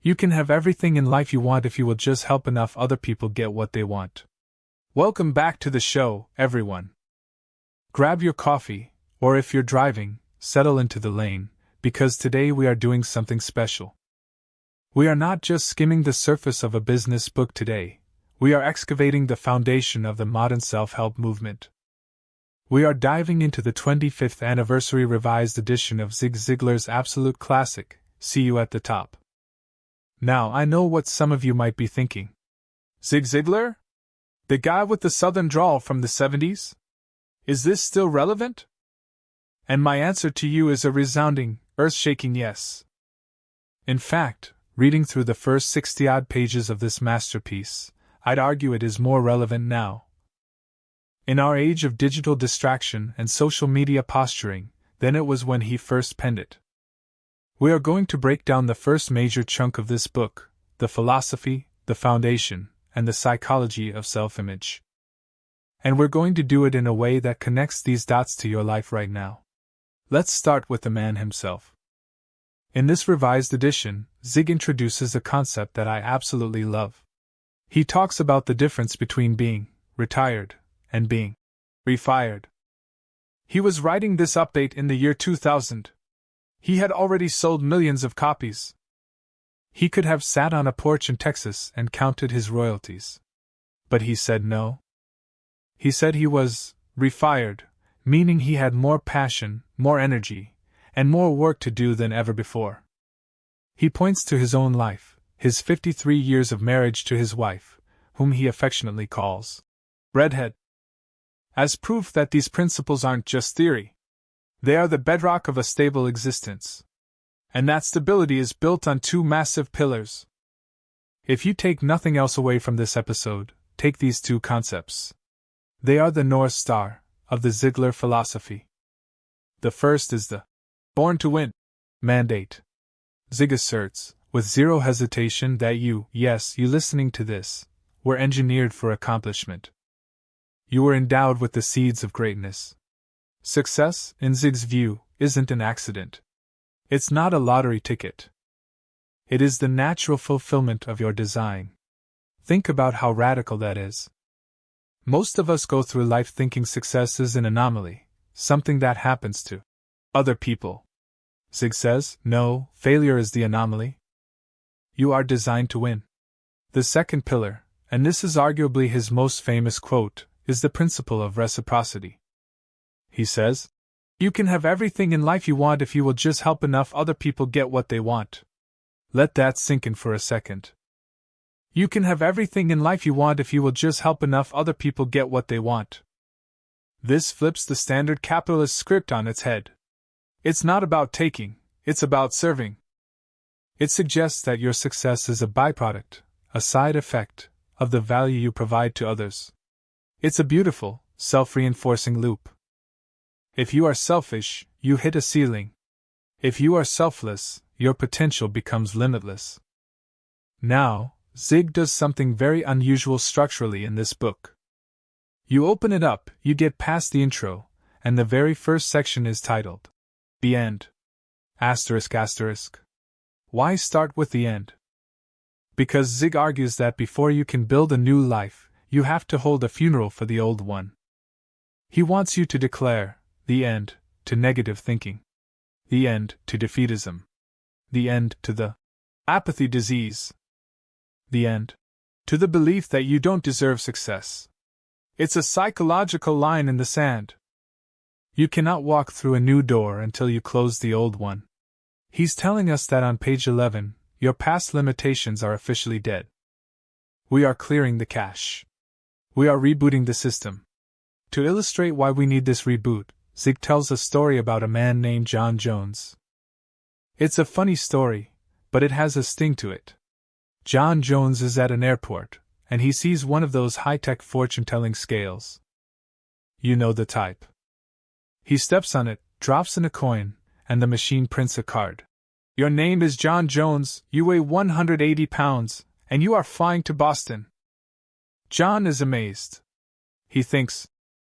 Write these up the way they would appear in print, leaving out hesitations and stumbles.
You can have everything in life you want if you will just help enough other people get what they want. Welcome back to the show, everyone. Grab your coffee, or if you're driving, settle into the lane, because today we are doing something special. We are not just skimming the surface of a business book today, we are excavating the foundation of the modern self-help movement. We are diving into the 25th anniversary revised edition of Zig Ziglar's absolute classic, See You at the Top. Now I know what some of you might be thinking. Zig Ziglar? The guy with the southern drawl from the 70s? Is this still relevant? And my answer to you is a resounding, earth-shaking yes. In fact, reading through the first 60-odd pages of this masterpiece, I'd argue it is more relevant now. In our age of digital distraction and social media posturing, than it was when he first penned it. We are going to break down the first major chunk of this book, the philosophy, the foundation, and the psychology of self-image. And we're going to do it in a way that connects these dots to your life right now. Let's start with the man himself. In this revised edition, Zig introduces a concept that I absolutely love. He talks about the difference between being retired and being refired. He was writing this update in the year 2000. He had already sold millions of copies. He could have sat on a porch in Texas and counted his royalties. But he said no. He said he was refired, meaning he had more passion, more energy, and more work to do than ever before. He points to his own life, his 53 years of marriage to his wife, whom he affectionately calls Redhead, as proof that these principles aren't just theory. They are the bedrock of a stable existence. And that stability is built on two massive pillars. If you take nothing else away from this episode, take these two concepts. They are the North Star of the Ziglar philosophy. The first is the born to win mandate. Zig asserts, with zero hesitation, that you listening to this, were engineered for accomplishment. You were endowed with the seeds of greatness. Success, in Zig's view, isn't an accident. It's not a lottery ticket. It is the natural fulfillment of your design. Think about how radical that is. Most of us go through life thinking success is an anomaly, something that happens to other people. Zig says, no, failure is the anomaly. You are designed to win. The second pillar, and this is arguably his most famous quote, is the principle of reciprocity. He says, you can have everything in life you want if you will just help enough other people get what they want. Let that sink in for a second. You can have everything in life you want if you will just help enough other people get what they want. This flips the standard capitalist script on its head. It's not about taking, it's about serving. It suggests that your success is a byproduct, a side effect, of the value you provide to others. It's a beautiful, self-reinforcing loop. If you are selfish, you hit a ceiling. If you are selfless, your potential becomes limitless. Now, Zig does something very unusual structurally in this book. You open it up, you get past the intro, and the very first section is titled, The End. ****. Why start with the end? Because Zig argues that before you can build a new life, you have to hold a funeral for the old one. He wants you to declare the end to negative thinking, the end to defeatism, the end to the apathy disease, the end to the belief that you don't deserve success. It's a psychological line in the sand. You cannot walk through a new door until you close the old one. He's telling us that on page 11, your past limitations are officially dead. We are clearing the cache. We are rebooting the system. To illustrate why we need this reboot, Zig tells a story about a man named John Jones. It's a funny story, but it has a sting to it. John Jones is at an airport, and he sees one of those high-tech fortune-telling scales. You know the type. He steps on it, drops in a coin, and the machine prints a card. Your name is John Jones, you weigh 180 pounds, and you are flying to Boston. John is amazed. He thinks,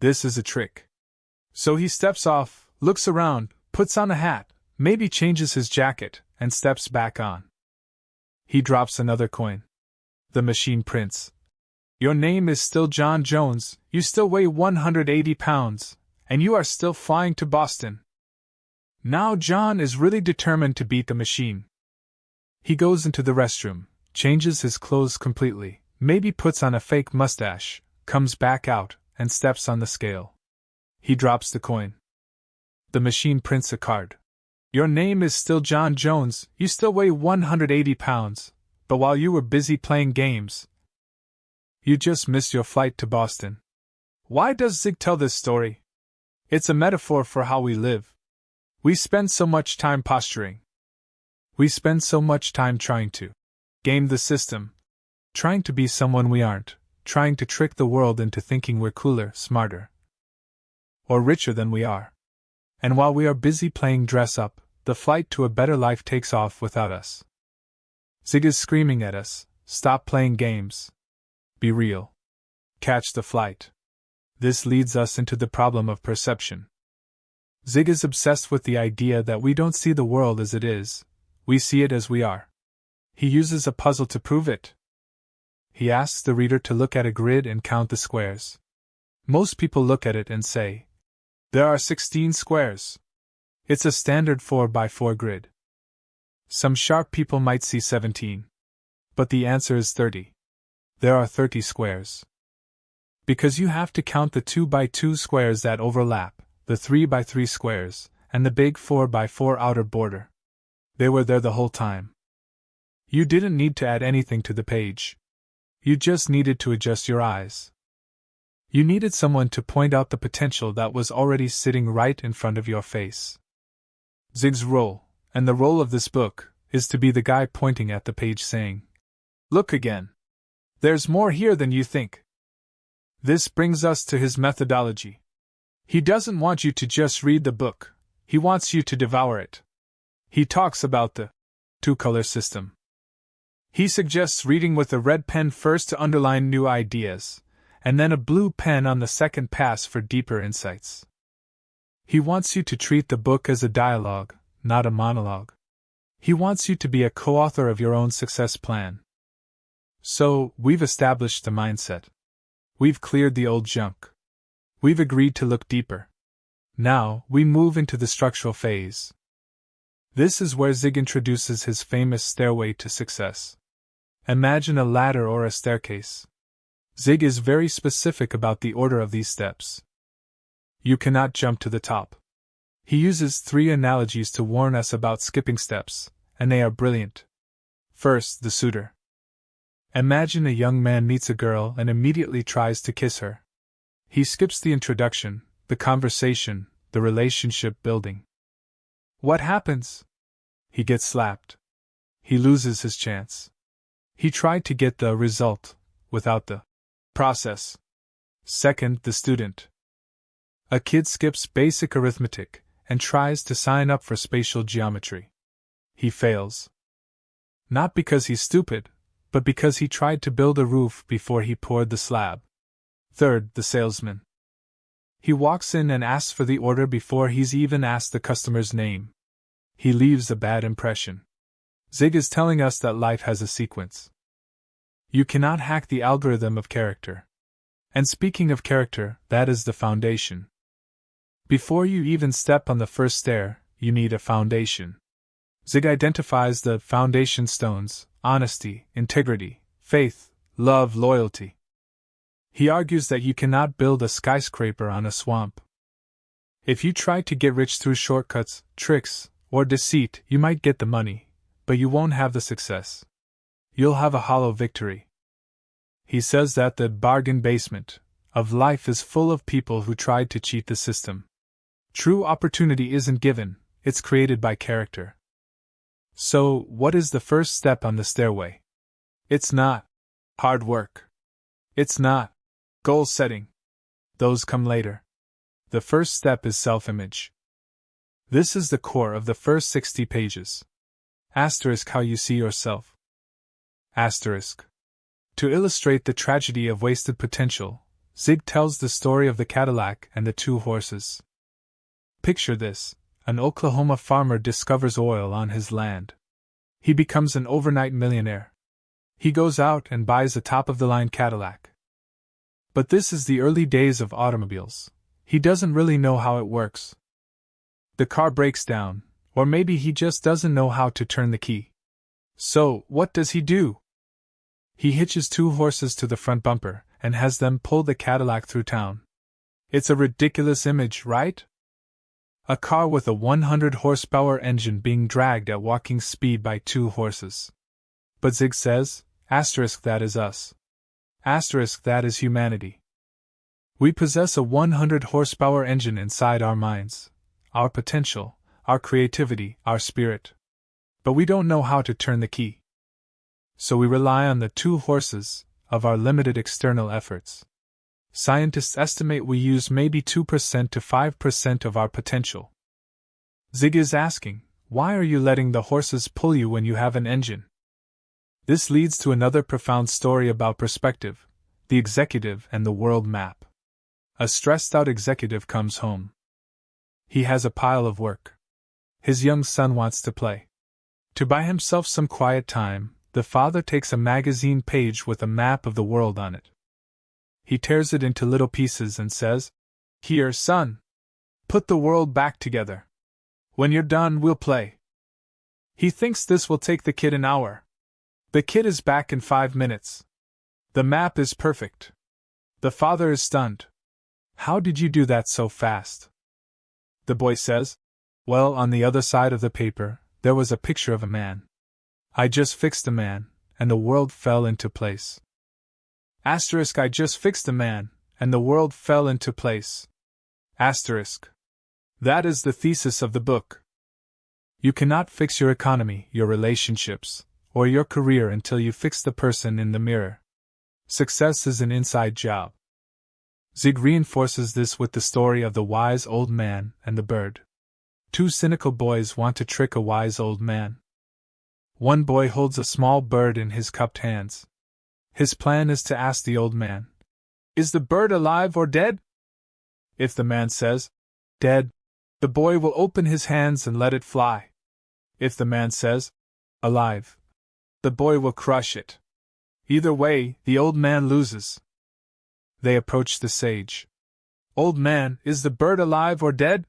this is a trick. So he steps off, looks around, puts on a hat, maybe changes his jacket, and steps back on. He drops another coin. The machine prints. Your name is still John Jones, you still weigh 180 pounds, and you are still flying to Boston. Now John is really determined to beat the machine. He goes into the restroom, changes his clothes completely, maybe puts on a fake mustache, comes back out, and steps on the scale. He drops the coin. The machine prints a card. Your name is still John Jones, you still weigh 180 pounds, but while you were busy playing games, you just missed your flight to Boston. Why does Zig tell this story? It's a metaphor for how we live. We spend so much time posturing. We spend so much time trying to game the system, trying to be someone we aren't, trying to trick the world into thinking we're cooler, smarter, or richer than we are. And while we are busy playing dress up, the flight to a better life takes off without us. Zig is screaming at us, stop playing games. Be real. Catch the flight. This leads us into the problem of perception. Zig is obsessed with the idea that we don't see the world as it is, we see it as we are. He uses a puzzle to prove it. He asks the reader to look at a grid and count the squares. Most people look at it and say, there are 16 squares. It's a standard 4x4 grid. Some sharp people might see 17. But the answer is 30. There are 30 squares. Because you have to count the 2x2 squares that overlap, the 3x3 squares, and the big 4x4 outer border. They were there the whole time. You didn't need to add anything to the page. You just needed to adjust your eyes. You needed someone to point out the potential that was already sitting right in front of your face. Zig's role, and the role of this book, is to be the guy pointing at the page saying, look again. There's more here than you think. This brings us to his methodology. He doesn't want you to just read the book, he wants you to devour it. He talks about the two-color system. He suggests reading with a red pen first to underline new ideas, and then a blue pen on the second pass for deeper insights. He wants you to treat the book as a dialogue, not a monologue. He wants you to be a co-author of your own success plan. So, we've established the mindset. We've cleared the old junk. We've agreed to look deeper. Now, we move into the structural phase. This is where Zig introduces his famous stairway to success. Imagine a ladder or a staircase. Zig is very specific about the order of these steps. You cannot jump to the top. He uses 3 analogies to warn us about skipping steps, and they are brilliant. First, the suitor. Imagine a young man meets a girl and immediately tries to kiss her. He skips the introduction, the conversation, the relationship building. What happens? He gets slapped. He loses his chance. He tried to get the result without the process. Second, the student. A kid skips basic arithmetic and tries to sign up for spatial geometry. He fails. Not because he's stupid, but because he tried to build a roof before he poured the slab. Third, the salesman. He walks in and asks for the order before he's even asked the customer's name. He leaves a bad impression. Zig is telling us that life has a sequence. You cannot hack the algorithm of character. And speaking of character, that is the foundation. Before you even step on the first stair, you need a foundation. Zig identifies the foundation stones: honesty, integrity, faith, love, loyalty. He argues that you cannot build a skyscraper on a swamp. If you try to get rich through shortcuts, tricks, or deceit, you might get the money, but you won't have the success. You'll have a hollow victory. He says that the bargain basement of life is full of people who tried to cheat the system. True opportunity isn't given, it's created by character. So, what is the first step on the stairway? It's not hard work. It's not goal setting. Those come later. The first step is self-image. This is the core of the first 60 pages. Asterisk how you see yourself. Asterisk. To illustrate the tragedy of wasted potential, Zig tells the story of the Cadillac and the 2 horses. Picture this: an Oklahoma farmer discovers oil on his land. He becomes an overnight millionaire. He goes out and buys a top-of-the-line Cadillac. But this is the early days of automobiles. He doesn't really know how it works. The car breaks down, or maybe he just doesn't know how to turn the key. So, what does he do? He hitches 2 horses to the front bumper and has them pull the Cadillac through town. It's a ridiculous image, right? A car with a 100-horsepower engine being dragged at walking speed by 2 horses. But Zig says, that is us. That is humanity. We possess a 100-horsepower engine inside our minds, our potential, our creativity, our spirit. But we don't know how to turn the key. So we rely on the 2 horses of our limited external efforts. Scientists estimate we use maybe 2% to 5% of our potential. Zig is asking, why are you letting the horses pull you when you have an engine? This leads to another profound story about perspective, the executive and the world map. A stressed-out executive comes home. He has a pile of work. His young son wants to play. To buy himself some quiet time, the father takes a magazine page with a map of the world on it. He tears it into little pieces and says, "Here, son. Put the world back together. When you're done, we'll play." He thinks this will take the kid an hour. The kid is back in 5 minutes. The map is perfect. The father is stunned. "How did you do that so fast?" The boy says, "Well, on the other side of the paper, there was a picture of a man. I just fixed a man, and the world fell into place." I just fixed a man, and the world fell into place. That is the thesis of the book. You cannot fix your economy, your relationships, or your career until you fix the person in the mirror. Success is an inside job. Zig reinforces this with the story of the wise old man and the bird. 2 cynical boys want to trick a wise old man. One boy holds a small bird in his cupped hands. His plan is to ask the old man, "Is the bird alive or dead?" If the man says, "Dead," the boy will open his hands and let it fly. If the man says, "Alive," the boy will crush it. Either way, the old man loses. They approach the sage. "Old man, is the bird alive or dead?"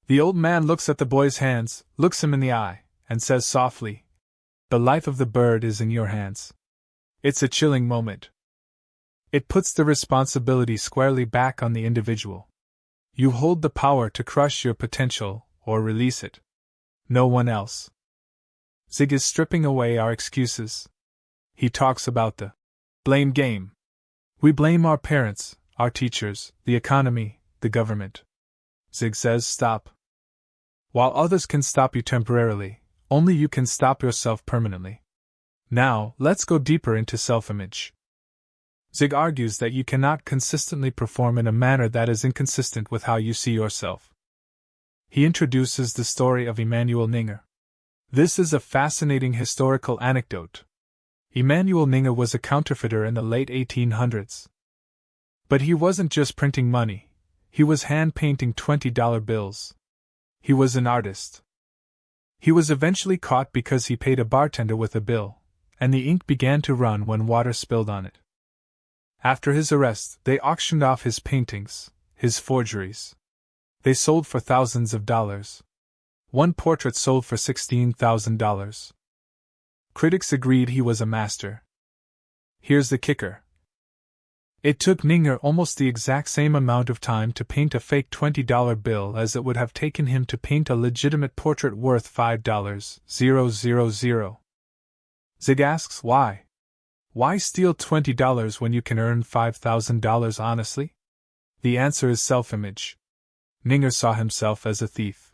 The old man looks at the boy's hands, looks him in the eye, and says softly, "The life of the bird is in your hands." It's a chilling moment. It puts the responsibility squarely back on the individual. You hold the power to crush your potential or release it. No one else. Zig is stripping away our excuses. He talks about the blame game. We blame our parents, our teachers, the economy, the government. Zig says stop. While others can stop you temporarily, only you can stop yourself permanently. Now, let's go deeper into self-image. Zig argues that you cannot consistently perform in a manner that is inconsistent with how you see yourself. He introduces the story of Emanuel Ninger. This is a fascinating historical anecdote. Emanuel Ninger was a counterfeiter in the late 1800s. But he wasn't just printing money, he was hand-painting $20 bills. He was an artist. He was eventually caught because he paid a bartender with a bill, and the ink began to run when water spilled on it. After his arrest, they auctioned off his paintings, his forgeries. They sold for thousands of dollars. One portrait sold for $16,000. Critics agreed he was a master. Here's the kicker. It took Ninger almost the exact same amount of time to paint a fake $20 bill as it would have taken him to paint a legitimate portrait worth $5,000. Zig asks why. Why steal $20 when you can earn $5,000 honestly? The answer is self-image. Ninger saw himself as a thief.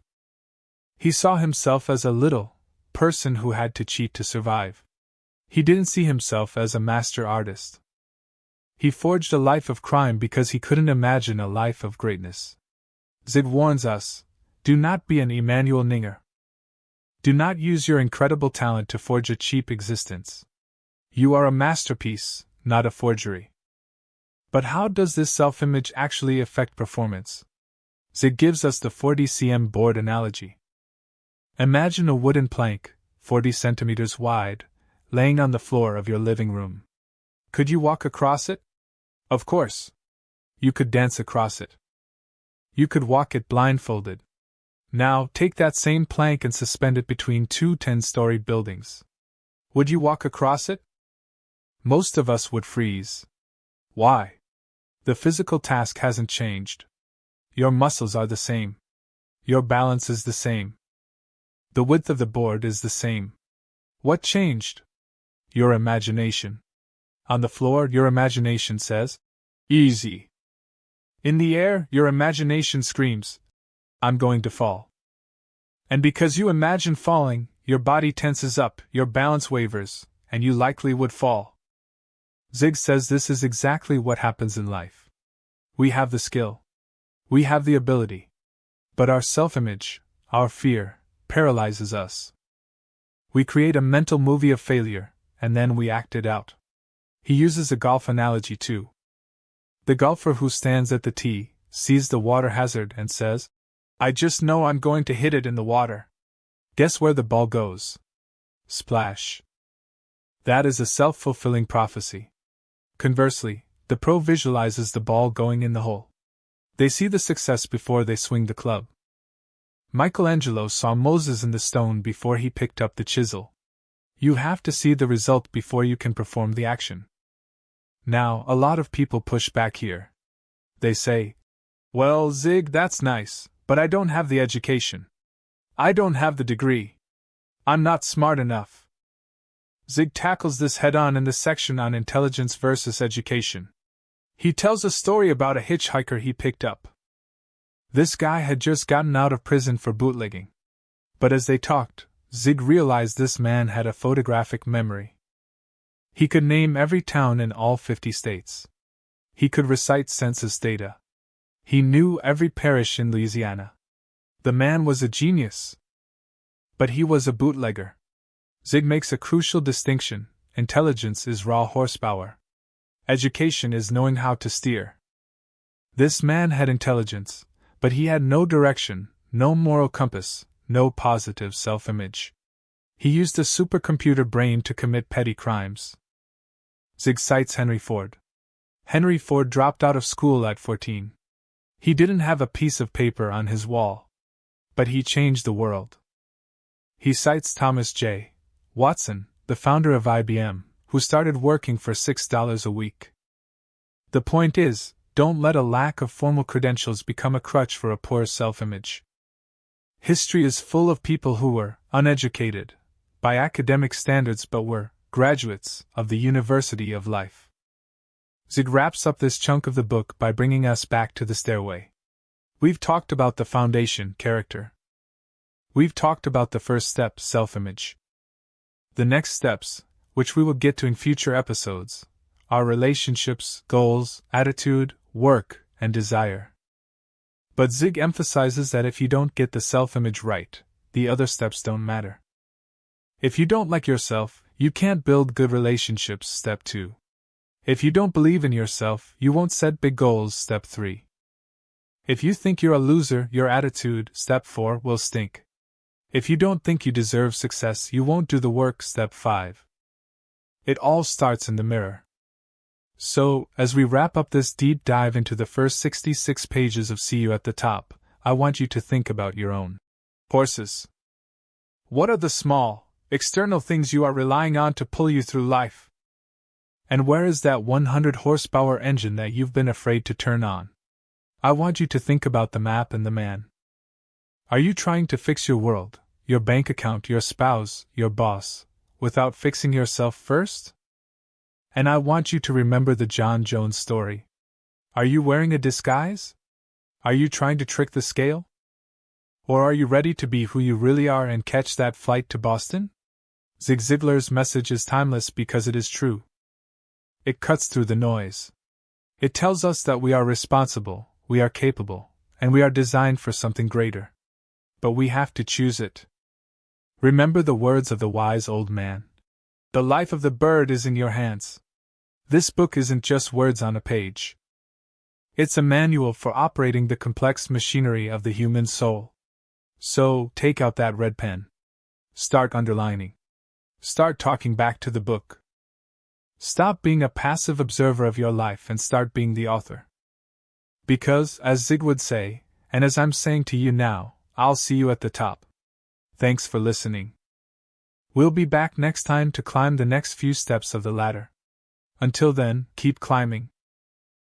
He saw himself as a little person who had to cheat to survive. He didn't see himself as a master artist. He forged a life of crime because he couldn't imagine a life of greatness. Zig warns us, do not be an Emanuel Ninger. Do not use your incredible talent to forge a cheap existence. You are a masterpiece, not a forgery. But how does this self-image actually affect performance? Zig gives us the 40 cm board analogy. Imagine a wooden plank, 40 centimeters wide, laying on the floor of your living room. Could you walk across it? Of course. You could dance across it. You could walk it blindfolded. Now, take that same plank and suspend it between two 10-story buildings. Would you walk across it? Most of us would freeze. Why? The physical task hasn't changed. Your muscles are the same. Your balance is the same. The width of the board is the same. What changed? Your imagination. On the floor, your imagination says, "Easy." In the air, your imagination screams, "I'm going to fall." And because you imagine falling, your body tenses up, your balance wavers, and you likely would fall. Zig says this is exactly what happens in life. We have the skill. We have the ability. But our self-image, our fear, paralyzes us. We create a mental movie of failure, and then we act it out. He uses a golf analogy too. The golfer who stands at the tee, sees the water hazard and says, "I just know I'm going to hit it in the water." Guess where the ball goes? Splash. That is a self-fulfilling prophecy. Conversely, the pro visualizes the ball going in the hole. They see the success before they swing the club. Michelangelo saw Moses in the stone before he picked up the chisel. You have to see the result before you can perform the action. Now, a lot of people push back here. They say, "Well, Zig, that's nice, but I don't have the education. I don't have the degree. I'm not smart enough." Zig tackles this head-on in the section on intelligence versus education. He tells a story about a hitchhiker he picked up. This guy had just gotten out of prison for bootlegging. But as they talked, Zig realized this man had a photographic memory. He could name every town in all 50 states. He could recite census data. He knew every parish in Louisiana. The man was a genius. But he was a bootlegger. Zig makes a crucial distinction: intelligence is raw horsepower. Education is knowing how to steer. This man had intelligence, but he had no direction, no moral compass, no positive self-image. He used a supercomputer brain to commit petty crimes. Zig cites Henry Ford. Henry Ford dropped out of school at 14. He didn't have a piece of paper on his wall. But he changed the world. He cites Thomas J. Watson, the founder of IBM, who started working for $6 a week. The point is, don't let a lack of formal credentials become a crutch for a poor self-image. History is full of people who were uneducated by academic standards but were graduates of the University of Life. Zig wraps up this chunk of the book by bringing us back to the stairway. We've talked about the foundation, character. We've talked about the first step, self-image. The next steps, which we will get to in future episodes, are relationships, goals, attitude, work, and desire. But Zig emphasizes that if you don't get the self-image right, the other steps don't matter. If you don't like yourself, you can't build good relationships, step 2. If you don't believe in yourself, you won't set big goals, step 3. If you think you're a loser, your attitude, step 4, will stink. If you don't think you deserve success, you won't do the work, step 5. It all starts in the mirror. So, as we wrap up this deep dive into the first 66 pages of See You at the Top, I want you to think about your own horses. What are the small, external things you are relying on to pull you through life? And where is that 100 horsepower engine that you've been afraid to turn on? I want you to think about the map and the man. Are you trying to fix your world, your bank account, your spouse, your boss, without fixing yourself first? And I want you to remember the John Jones story. Are you wearing a disguise? Are you trying to trick the scale? Or are you ready to be who you really are and catch that flight to Boston? Zig Ziglar's message is timeless because it is true. It cuts through the noise. It tells us that we are responsible, we are capable, and we are designed for something greater. But we have to choose it. Remember the words of the wise old man. The life of the bird is in your hands. This book isn't just words on a page. It's a manual for operating the complex machinery of the human soul. So, take out that red pen. Start underlining. Start talking back to the book. Stop being a passive observer of your life and start being the author. Because, as Zig would say, and as I'm saying to you now, I'll see you at the top. Thanks for listening. We'll be back next time to climb the next few steps of the ladder. Until then, keep climbing.